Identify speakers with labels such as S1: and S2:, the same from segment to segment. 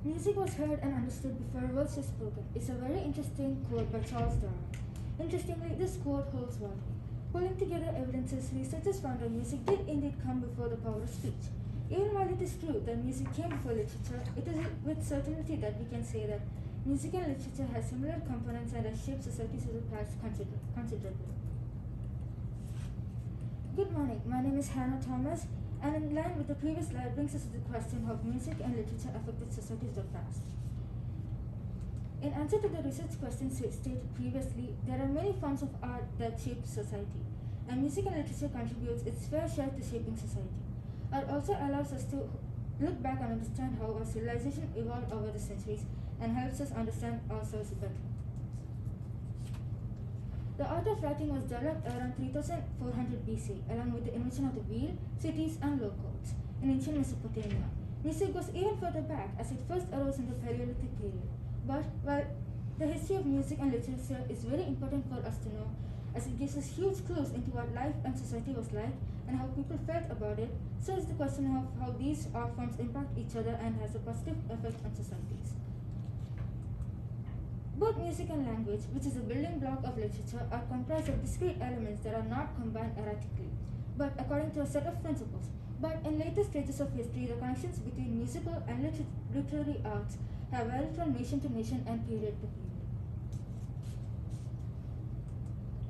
S1: Music was heard and understood before words were spoken is a very interesting quote by Charles Darwin. Interestingly, this quote holds water. Pulling together evidences, researchers found that music did indeed come before the power of speech. Even while it is true that music came before literature, it is with certainty that we can say that music and literature have similar components and have shaped societies of the past considerably. Good morning, my name is Hannah Thomas, and in line with the previous slide brings us to the question how music and literature affected societies of the past. In answer to the research questions stated previously, there are many forms of art that shape society, and music and literature contributes its fair share to shaping society. Art also allows us to look back and understand how our civilization evolved over the centuries and helps us understand ourselves better. The art of writing was developed around 3400 BC, along with the invention of the wheel, cities, and locomotives in ancient Mesopotamia. Music goes even further back, as it first arose in the Paleolithic period. But while the history of music and literature is very important for us to know, as it gives us huge clues into what life and society was like and how people felt about it, so is the question of how these art forms impact each other and has a positive effect on societies. Both music and language, which is a building block of literature, are comprised of discrete elements that are not combined erratically, but according to a set of principles. But in later stages of history, the connections between musical and literary arts have varied from nation to nation and period to period.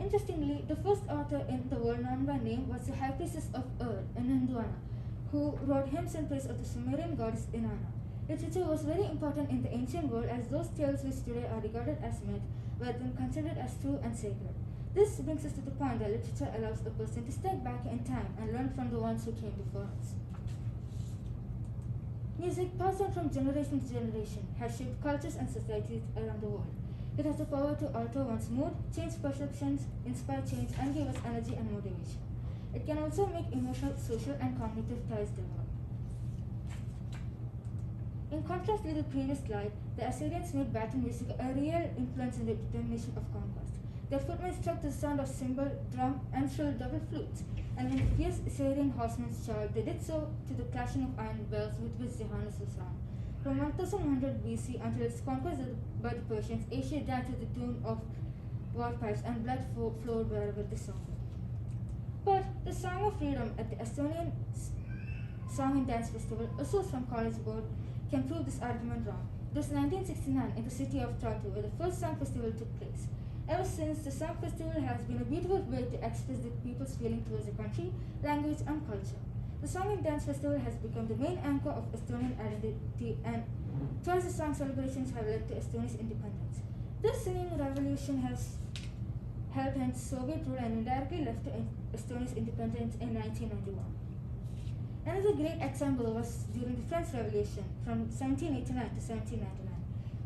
S1: Interestingly, the first author in the world known by name was the high priestess of Ur, Enheduanna, who wrote hymns in praise of the Sumerian goddess Inanna. Literature was very important in the ancient world, as those tales which today are regarded as myth were then considered as true and sacred. This brings us to the point that literature allows a person to step back in time and learn from the ones who came before us. Music, passed on from generation to generation, has shaped cultures and societies around the world. It has the power to alter one's mood, change perceptions, inspire change, and give us energy and motivation. It can also make emotional, social, and cognitive ties develop. In contrast with the previous slide, the Assyrians made battle music a real influence in the determination of conquest. Their footmen struck to the sound of cymbal, drum, and shrill double flutes, and when the fierce Assyrian horsemen charged, they did so to the clashing of iron bells with which Johannes was armed. From 1100 BC until its conquest by the Persians, Asia danced to the tune of war pipes and blood flowed wherever they sounded. But the Song of Freedom at the Estonian Song and Dance Festival, a source from College Board, can prove this argument wrong. It was 1969 in the city of Tartu where the first song festival took place. Ever since, the song festival has been a beautiful way to express the people's feeling towards the country, language, and culture. The Song and Dance Festival has become the main anchor of Estonian identity, and twice the song celebrations have led to Estonia's independence. This singing revolution has helped end Soviet rule and indirectly led to Estonia's independence in 1991. Another great example was during the French Revolution from 1789 to 1799.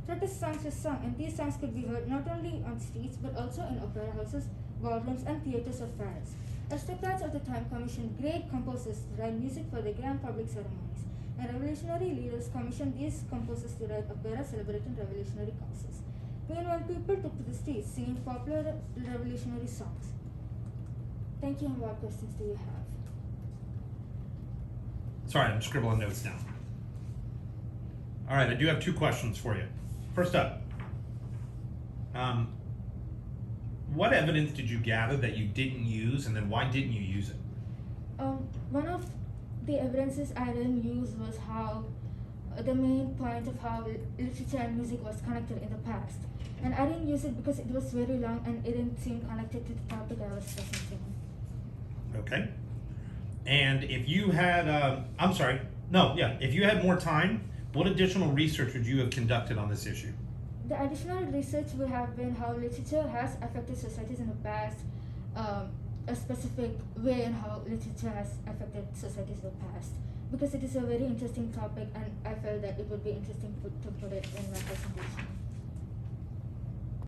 S1: Protest songs were sung, and these songs could be heard not only on streets but also in opera houses, ballrooms, and theaters of Paris. Aristocrats of the time commissioned great composers to write music for the grand public ceremonies, and revolutionary leaders commissioned these composers to write opera celebrating revolutionary causes. Meanwhile, people took to the streets singing popular revolutionary songs. Thank you, and what questions do you have?
S2: Sorry, I'm scribbling notes down. All right, I do have two questions for you. First up, what evidence did you gather that you didn't use, and then why didn't you use it?
S1: One of the evidences I didn't use was how the main point of how literature and music was connected in the past. And I didn't use it because it was very long and it didn't seem connected to the topic I was presenting.
S2: Okay. And if you had, if you had more time, what additional research would you have conducted on this issue?
S1: The additional research would have been how literature has affected societies in the past, a specific way in how literature has affected societies in the past, because it is a very interesting topic and I felt that it would be interesting to put it in my presentation.